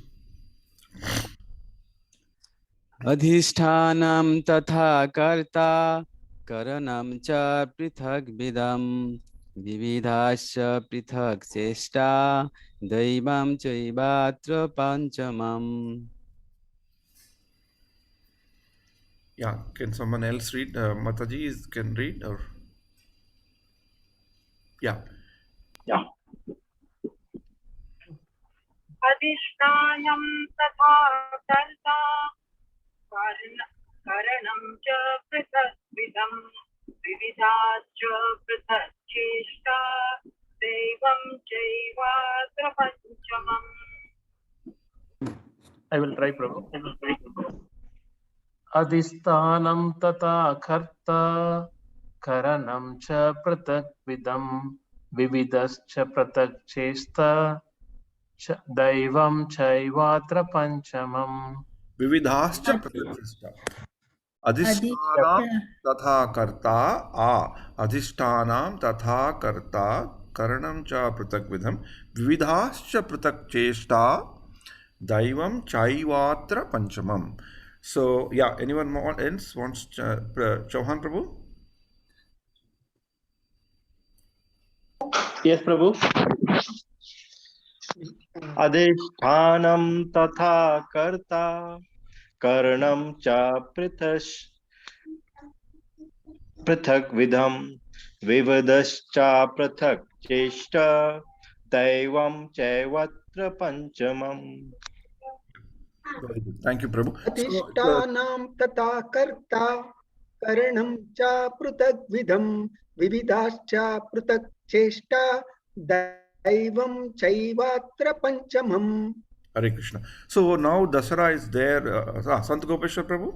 Adhishtanam tatha karta karanam cha prithak vidam vividhasya prithak chesta daivam chaivatra panchamam. Yeah, can someone else read? Mataji can read, or yeah. Adhishtanam tatha karta karanam cha prithak vidam vividhasya prithak chesta devam chaivatra panchamam. I will try, Prabhu. Adhisthanam tata karta karanam cha pratak vidam vividascha pratak chesta daivam chaivatra panchamam. Vividhascha pratyakshista. Adhishtanam tatha karta adhishtanam tatha karta karanam cha pratak vidham vividhascha pratak chesta daivam chaivatra panchamam. So yeah, anyone else wants Chauhan Prabhu? Yes, Prabhu. Adhishtanam tatha karta karanam cha prithak vidham vivadascha prathak chesta daivam chaivatra panchamam. Very good. Thank you, Prabhu. Adhishtanam tata karta karanam cha pratak vidham vividhascha pratak chesta दैवं चैवात्र पंचमम्. Hare Krishna. So now Dasara is there. Sant Gopeshwar Prabhu?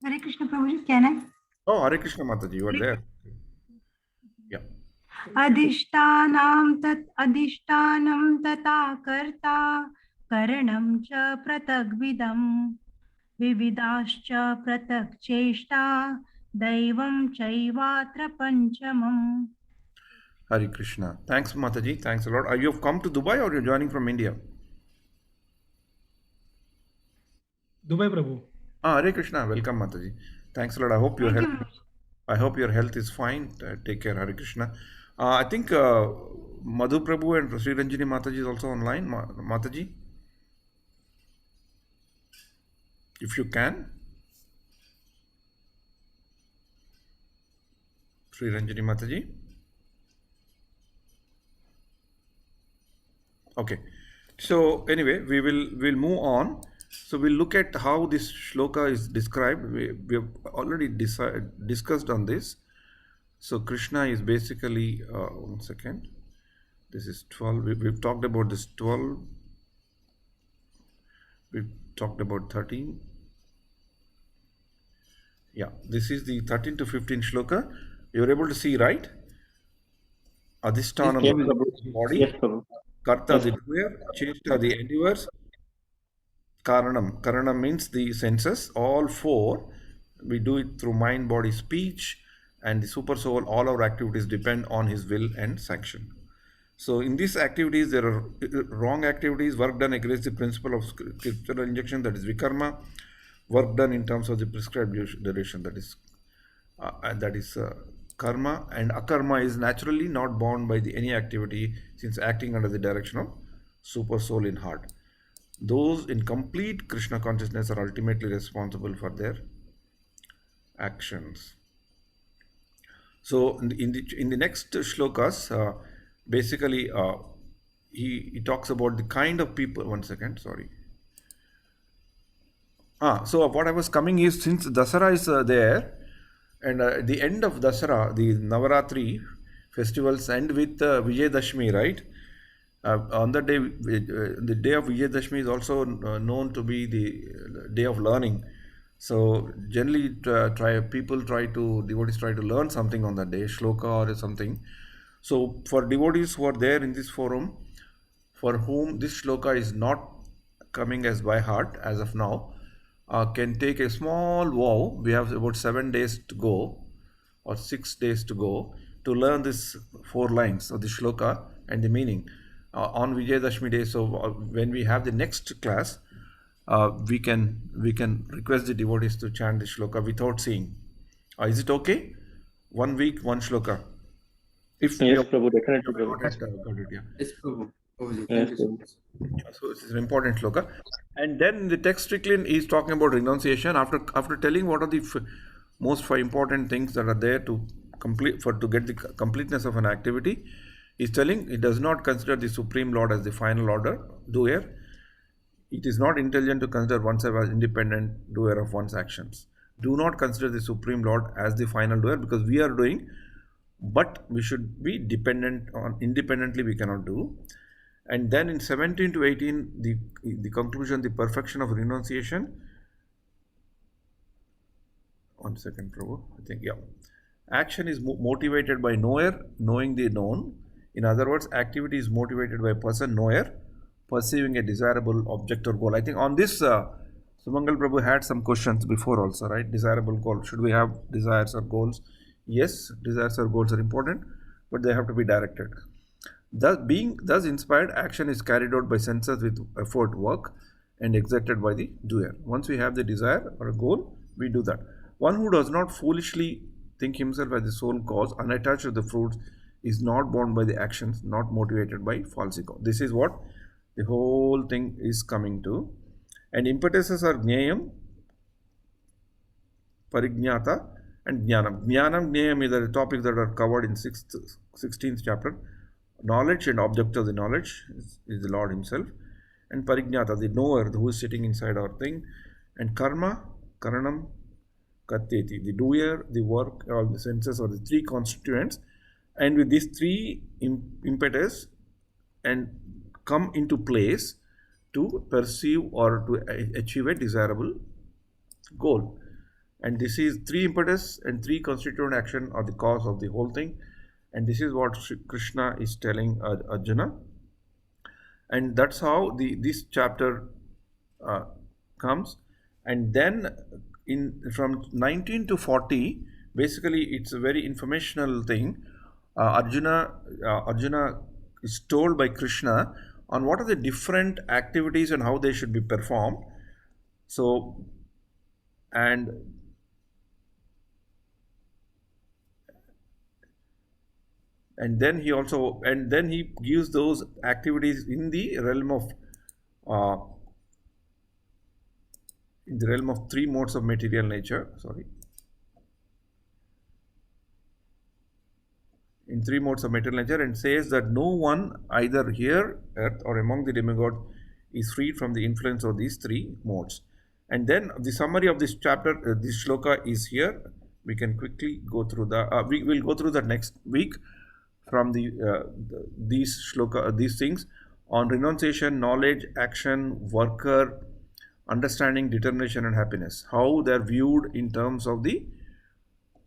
Hare Krishna Prabhuji, can I? Oh, Hare Krishna Mataji, you are there. Yeah. अधिष्ठानं तथा कर्ता करणं च पृथग्विदं विविधाश्च पृथक् चेष्टा दैवं चैवात्र पञ्चमम्. Hare Krishna. Thanks Mataji. Thanks a lot. You have come to Dubai or you're joining from India? Dubai Prabhu. Hare Krishna. Welcome Mataji. Thanks a lot. I hope your Thank health. you. I hope your health is fine. Take care. Hare Krishna. I think Madhu Prabhu and Sri Ranjini Mataji is also online. Mataji, if you can. Sri Ranjini Mataji. Okay. So anyway, we'll move on. So we'll look at how this shloka is described. We have already discussed on this. So Krishna is basically, one second, this is 12, we've talked about this 12, we've talked about 13. Yeah, this is the 13 to 15 shloka. You're able to see, right? Adhisthana, Yes, the Prabhu. body, Yes, Prabhu. Karta, Yes. the doer, Cheshta, the endeavors, Karanam. Karanam means the senses, all four. We do it through mind, body, speech, and the super soul. All our activities depend on his will and sanction. So in these activities, there are wrong activities, work done against the principle of scriptural injection, that is vikarma, work done in terms of the prescribed duration, that is karma, and akarma is naturally not bound by any activity, since acting under the direction of super soul in heart. Those in complete Krishna consciousness are ultimately responsible for their actions. So in the next shlokas, basically he talks about the kind of people. One second, sorry. So what I was coming is, since Dasara is there, and at the end of Dasara, the Navaratri festivals end with Vijayadashmi, right? On that day, the day of Vijayadashmi is also known to be the day of learning. So generally, devotees try to learn something on that day, shloka or something. So for devotees who are there in this forum, for whom this shloka is not coming as by heart as of now, can take a small vow. We have about 7 days to go, or 6 days to go, to learn this 4 lines of the shloka and the meaning on Vijayadashmi day. So when we have the next class, we can request the devotees to chant the shloka without seeing. Is it okay? 1 week, 1 shloka. If Yes, Prabhu, definitely, Prabhu. got it, yeah. Yes, Prabhu. Prabhuji, Yes, thank you so Prabhu. much. So it's an important shloka. And then the text strictly is talking about renunciation. After telling what are the most 5 important things that are there to complete, to get the completeness of an activity, is telling it does not consider the Supreme Lord as the final order doer. It is not intelligent to consider oneself as independent doer of one's actions. Do not consider the Supreme Lord as the final doer, because we are doing, but we should be dependent on, independently we cannot do. And then in 17 to 18, the conclusion, the perfection of renunciation. 1 second, Prabhu. I think, yeah. Action is motivated by knower, knowing the known. In other words, activity is motivated by a person, knower, perceiving a desirable object or goal. I think on this, Sumangal Prabhu had some questions before also, right? Desirable goal. Should we have desires or goals? Yes, desires or goals are important, but they have to be directed. Thus inspired, action is carried out by senses with effort, work, and exerted by the doer. Once we have the desire or a goal, we do that. One who does not foolishly think himself as the sole cause, unattached to the fruits, is not bound by the actions, not motivated by false ego. This is what the whole thing is coming to. And impetuses are Jnayam, Parignyata, and Jnanam. Jnanam, Jnayam is the topics that are covered in 16th chapter. Knowledge and object of the knowledge is the Lord himself. And Parignyata, the knower who is sitting inside our thing. And Karma, Karanam, Katyeti, the doer, the work, all the senses, or the 3 constituents, and with these three impetus and come into place to perceive or to achieve a desirable goal. And this is three impetus and three constituent action are the cause of the whole thing. And this is what Krishna is telling Arjuna. And that's how this chapter comes. And then from 19 to 40, basically it's a very informational thing. Arjuna is told by Krishna on what are the different activities and how they should be performed. So, and then he gives those activities in the realm of three modes of material nature. In three modes of material nature, and says that no one either here, earth, or among the demigods is freed from the influence of these three modes. And then the summary of this chapter, this shloka is here. We can quickly go through we will go through that next week from these shloka, these things on renunciation, knowledge, action, worker, understanding, determination, and happiness. How they are viewed in terms of the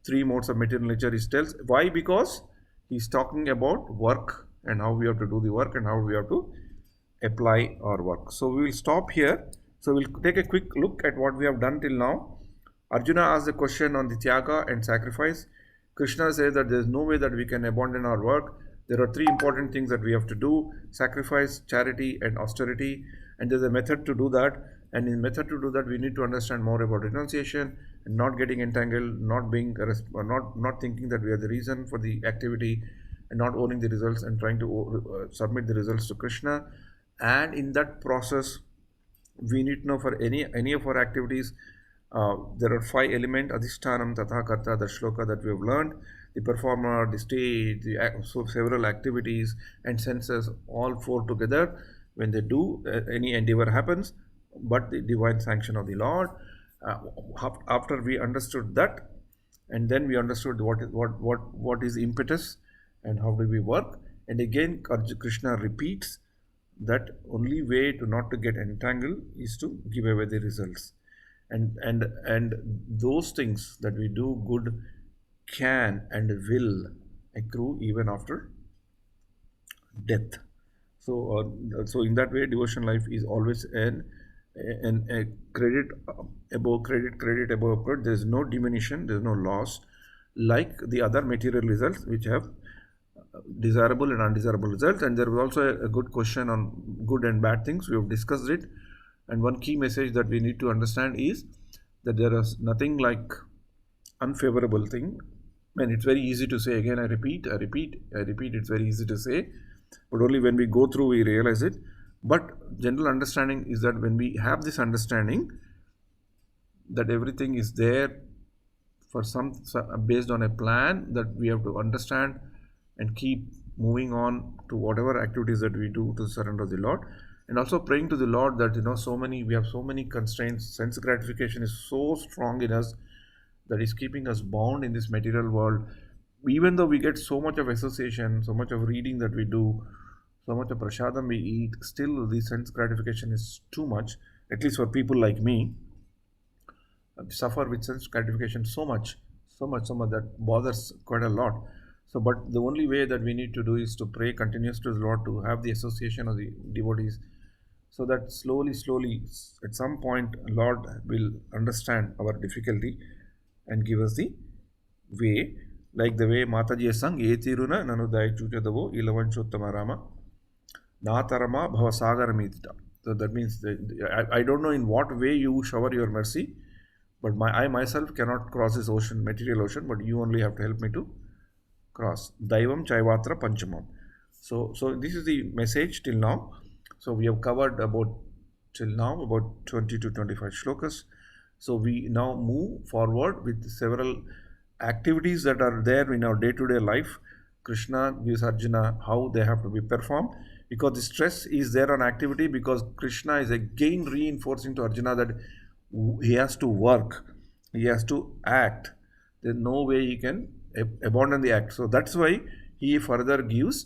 three modes of material nature. He tells why, because he's talking about work and how we have to do the work and how we have to apply our work. So we will stop here. So we'll take a quick look at what we have done till now. Arjuna asked a question on the Tyaga and sacrifice. Krishna says that there is no way that we can abandon our work. There are three important things that we have to do: sacrifice, charity, and austerity. And there's a method to do that. And in method to do that, we need to understand more about renunciation and not getting entangled, not thinking that we are the reason for the activity, and not owning the results and trying to submit the results to Krishna. And in that process, we need to know for any of our activities, there are 5 elements: adhishtanam, tatha, karta, the shloka that we have learned, the performer, the stage, so several activities and senses, all 4 together. When they do, any endeavor happens, but the divine sanction of the Lord. After we understood that, and then we understood what is impetus and how do we work. And again, Krishna repeats that only way to not to get entangled is to give away the results. And those things that we do good can and will accrue even after death. So in that way, devotion life is always a credit above credit above credit. There is no diminution, there is no loss, like the other material results which have desirable and undesirable results. And there was also a good question on good and bad things. We have discussed it. And one key message that we need to understand is that there is nothing like unfavorable thing. And it's very easy to say. Again, I repeat, it's very easy to say, but only when we go through we realize it. But general understanding is that when we have this understanding that everything is there for based on a plan, that we have to understand and keep moving on to whatever activities that we do to surrender the Lord. And also praying to the Lord that we have so many constraints. Sense gratification is so strong in us that is keeping us bound in this material world. Even though we get so much of association, so much of reading that we do, so much of prasadam we eat, still the sense gratification is too much. At least for people like me, suffer with sense gratification so much that bothers quite a lot. So, but the only way that we need to do is to pray continuously to the Lord, to have the association of the devotees, so that slowly, at some point, Lord will understand our difficulty and give us the way, like the way Mataji has sung, Etiruna Nanudai Chuchadavo Ilavanchottama Rama Natarama Bhavasagara Mitita. So that means that I don't know in what way you shower your mercy, but I myself cannot cross this ocean, material ocean, but you only have to help me to cross. Daivam Chaivatra Panchamam. So this is the message till now. So we have covered about 20 to 25 shlokas. So we now move forward with several activities that are there in our day-to-day life. Krishna gives Arjuna how they have to be performed, because the stress is there on activity, because Krishna is again reinforcing to Arjuna that he has to work, he has to act. There's no way he can abandon the act. So that's why he further gives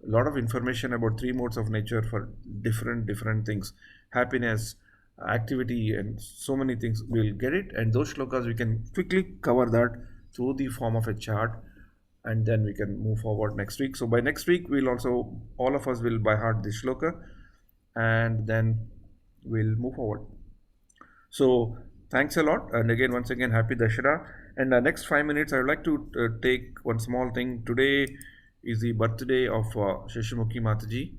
a lot of information about three modes of nature for different things, happiness, activity, and so many things. We'll get it, and those shlokas we can quickly cover that through the form of a chart, and then we can move forward next week. So by next week, we'll also, all of us will by heart this shloka, and then we'll move forward. So thanks a lot, and again, once again, happy Dashera. And the next 5 minutes, I would like to take one small thing. Today is the birthday of Shashamukhi Mataji.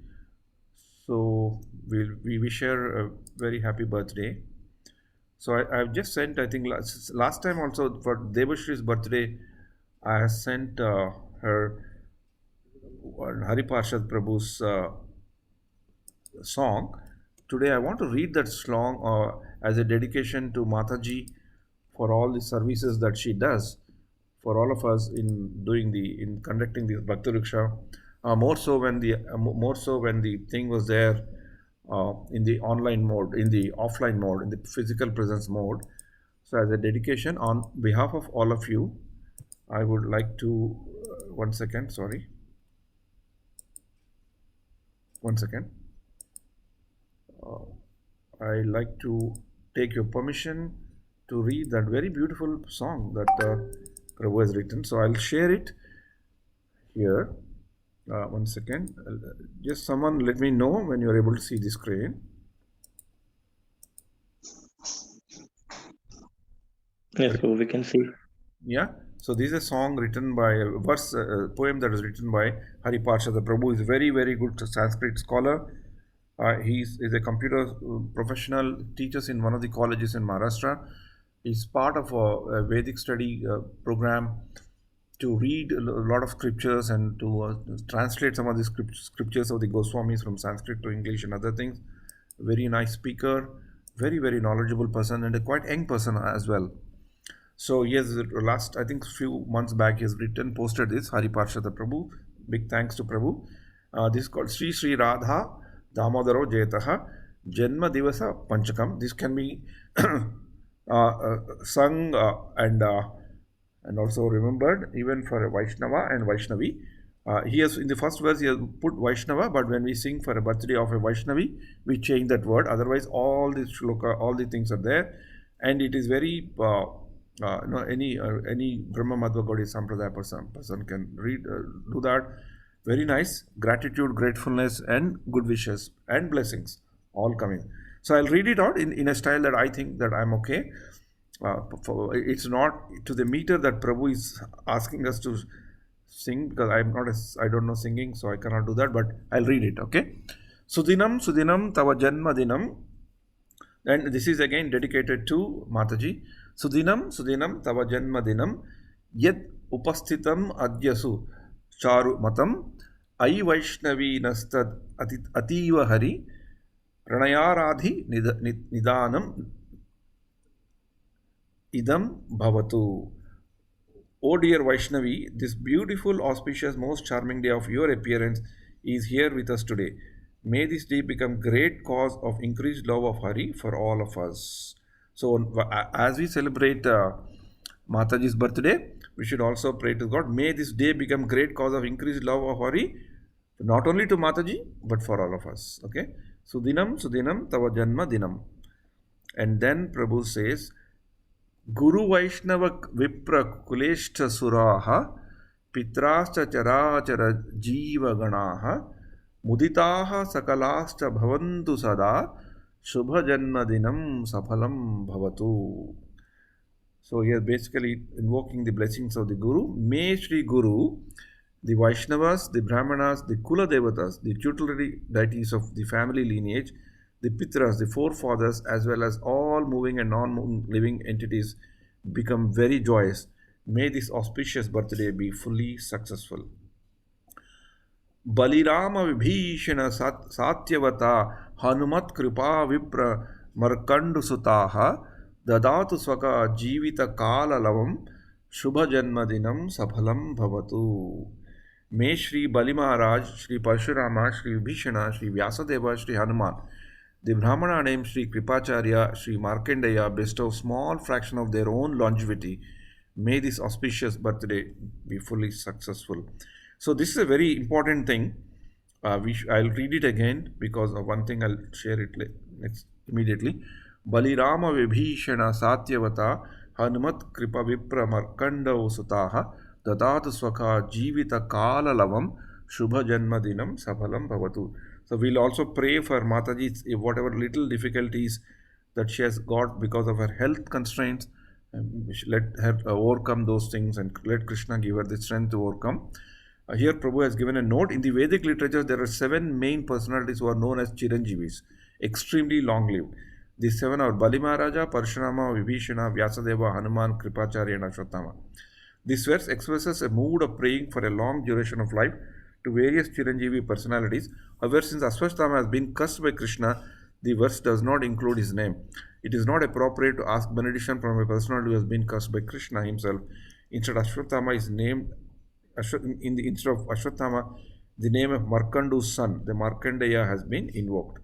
So we wish her a very happy birthday. So I've just sent, I think last time also for Devashri's birthday, I have sent her Hari Parshad Prabhu's song. Today I want to read that song as a dedication to Mataji for all the services that she does for all of us in conducting this Bhakti Riksha. More so when the thing was there in the online mode, in the offline mode, in the physical presence mode. So as a dedication on behalf of all of you, I would like to, one second, I like to take your permission to read that very beautiful song that Prabhu has written. So I'll share it here. One second. Just someone let me know when you're able to see the screen. Yes, so we can see. Yeah. So this is a song written by a poem that is written by Hari Parshad. Prabhu is a very, very good Sanskrit scholar. He is a computer professional, teaches in one of the colleges in Maharashtra. He's part of a Vedic study program to read a lot of scriptures and to translate some of the scriptures of the Goswamis from Sanskrit to English and other things. Very nice speaker, very, very knowledgeable person, and a quite young person as well. So he has I think few months back, he has posted this, Hari Parshada Prabhu. Big thanks to Prabhu. This is called Sri Sri Radha Damodaro Jayataha Janma Divasa Panchakam. This can be sung and also remembered even for a Vaishnava and Vaishnavi. He has, in the first verse, he has put Vaishnava, but when we sing for a birthday of a Vaishnavi, we change that word. Otherwise, all the shloka, all the things are there, and it is very any Brahma Madhva Gaudiya Sampradaya person can read, do that. Very nice. Gratitude, gratefulness, and good wishes and blessings all coming. So I'll read it out in a style that I think that I'm okay. It's not to the meter that Prabhu is asking us to sing, because I don't know singing, so I cannot do that, but I'll read it, okay? Sudinam Sudinam Tava Janma Dinam. And this is again dedicated to Mataji. Sudinam Sudinam Tava Janma Dinam Yad Upasthitam Adyasu Charu Matam Ai Vaishnavi Nastad Ativa Hari Pranayaradhi Nidanam Idam Bhavatu. O dear Vaishnavi, this beautiful, auspicious, most charming day of your appearance is here with us today. May this day become great cause of increased love of Hari for all of us. So as we celebrate Mataji's birthday, we should also pray to God. May this day become great cause of increased love of Hari, not only to Mataji, but for all of us. Okay. Sudinam Sudinam Tava Janma Dinam. And then Prabhu says, Guru Vaishnava Vipra Kuleshta Suraha Pitrascha Charachara Jiva Ganaha Muditaha Sakalascha Bhavantu Sada Shubha Janma Dinam Sapalam Bhavatu. So he is basically invoking the blessings of the Guru. May Shri Guru, the Vaishnavas, the Brahmanas, the Kula Devatas, the tutelary deities of the family lineage, the Pitras, the forefathers, as well as all moving and non-moving living entities become very joyous. May this auspicious birthday be fully successful. Balirama Vibhishana Satyavata Hanumat Kripa Vipra Markandu Sutaha Dadatu Swaka Jivita Kala Lavam Shubha Janmadinam Saphalam Bhavatu. May Shri Bali Maharaj, Shri Parshurama, Shri Vibhishana, Shri Vyasadeva, Shri Hanuman, the Brahmana named Shri Kripacharya, Shri Markandeya bestow small fraction of their own longevity. May this auspicious birthday be fully successful. So this is a very important thing. I'll read it again because of one thing. I'll share it next immediately. Balirama Vibhishana Satyavata Hanumat Kripa Vipra Markanda Sutaha Dadatu Swaka Jivita Kala Lavam Shubha Janmadinam Sapalam Bhavatu. So we'll also pray for Mataji, whatever little difficulties that she has got because of her health constraints. Let her overcome those things and let Krishna give her the strength to overcome. Here Prabhu has given a note. In the Vedic literature, there are 7 main personalities who are known as Chiranjeevis, extremely long-lived. These 7 are Bali Maharaja, Parshurama, Vibhishana, Vyasadeva, Hanuman, Kripacharya and Ashwatthama. This verse expresses a mood of praying for a long duration of life to various Chiranjeevi personalities. However, since Ashwatthama has been cursed by Krishna, the verse does not include his name. It is not appropriate to ask benediction from a personality who has been cursed by Krishna himself. Instead, Ashwatthama is named instead of Ashwatthama, the name of Markandu's son, the Markandeya, has been invoked.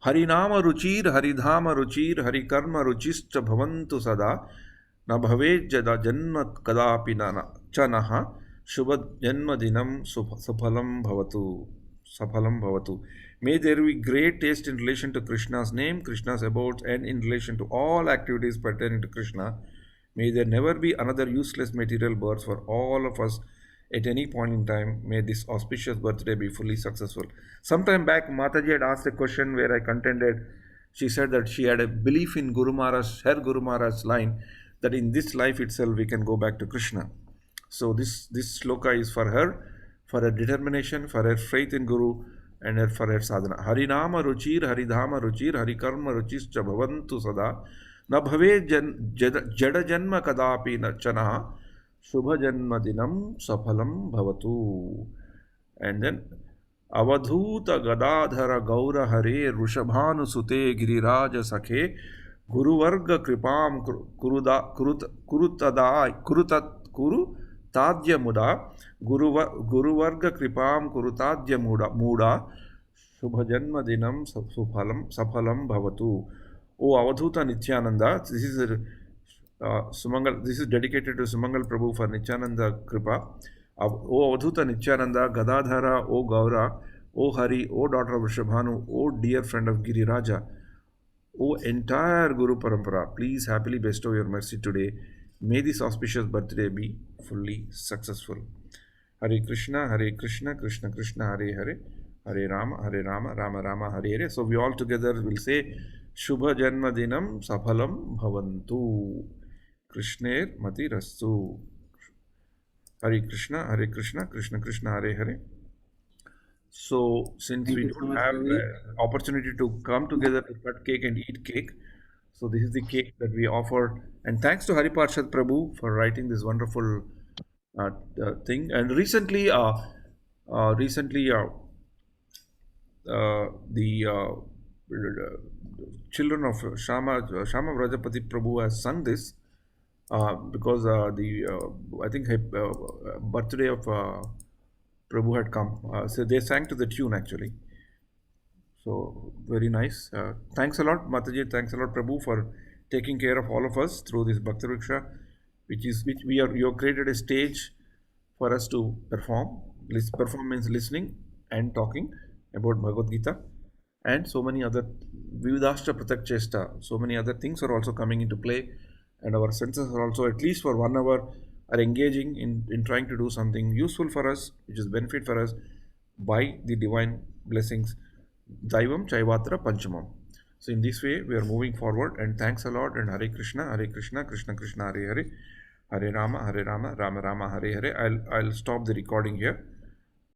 Harinama Ruchir, Haridhama Ruchir, Harikarma Ruchischa Bhavantu Sada, Na Bhave Jada Janma Kadapi Chanaha, Shubha Janma Dinam Saphalam Bhavatu. May there be great taste in relation to Krishna's name, Krishna's abodes, and in relation to all activities pertaining to Krishna. May there never be another useless material birth for all of us at any point in time. May this auspicious birthday be fully successful. Sometime back, Mataji had asked a question where I contended. She said that she had a belief in Guru Maharaj, her Guru Maharaj's line, that in this life itself we can go back to Krishna. So this shloka is for her determination, for her faith in Guru, and for her sadhana. Harinama Ruchir, Haridhama Ruchir, Harikarma Ruchischa Bhavantu Sada, Na Bhave Jada Janma Kadapi Chanaha, Shubha Janma Dinam Saphalam Bhavatu. And then Avadhuta Gadadhara Gaura Hare Rushabhanu Sute Giriraja Sakhe Guru Varga Kripam Kuru Tadya Muda Guru Varga Kripam Kurutadya Muda Shubha Janma Dinam Saphalam Bhavatu. O Avadhuta Nityananda, this is Sumangal. This is dedicated to Sumangal Prabhu for Nityananda Kripa. O Avadhuta Nityananda, Gadadhara, O Gaura, O Hari, O daughter of Rishabhanu, O dear friend of Giriraja, O entire Guru Parampara, please happily bestow your mercy today. May this auspicious birthday be fully successful. Hare Krishna, Krishna Krishna, Hare Hare, Hare Rama, Rama Rama, Hare Hare. So we all together will say, Shubha Janma Dinam Saphalam Bhavantu. Krishner Mati Rastu. Hare Krishna, Krishna Krishna, Hare Hare. So, since Thank we you so don't much, have Ravi. opportunity to come together to cut cake and eat cake, so this is the cake that we offer. And thanks to Hari Parshad Prabhu for writing this wonderful thing. And recently, the children of Shama Vrajapati Prabhu has sung this because I think birthday of Prabhu had come. So they sang to the tune actually. So very nice. Thanks a lot, Mataji. Thanks a lot, Prabhu, for taking care of all of us through this Bhakti Vriksha, you have created a stage for us to perform. Perform means listening and talking about Bhagavad Gita, and so many other Vividascha Pratak Chesta. So many other things are also coming into play, and our senses are also, at least for 1 hour, are engaging in trying to do something useful for us, which is benefit for us by the divine blessings. Daivam Chaivatra Panchamam. So in this way we are moving forward, and thanks a lot. And Hare Krishna, Krishna Krishna, Hare Hare, Hare Rama, Rama Rama, Hare Hare. I'll stop the recording here.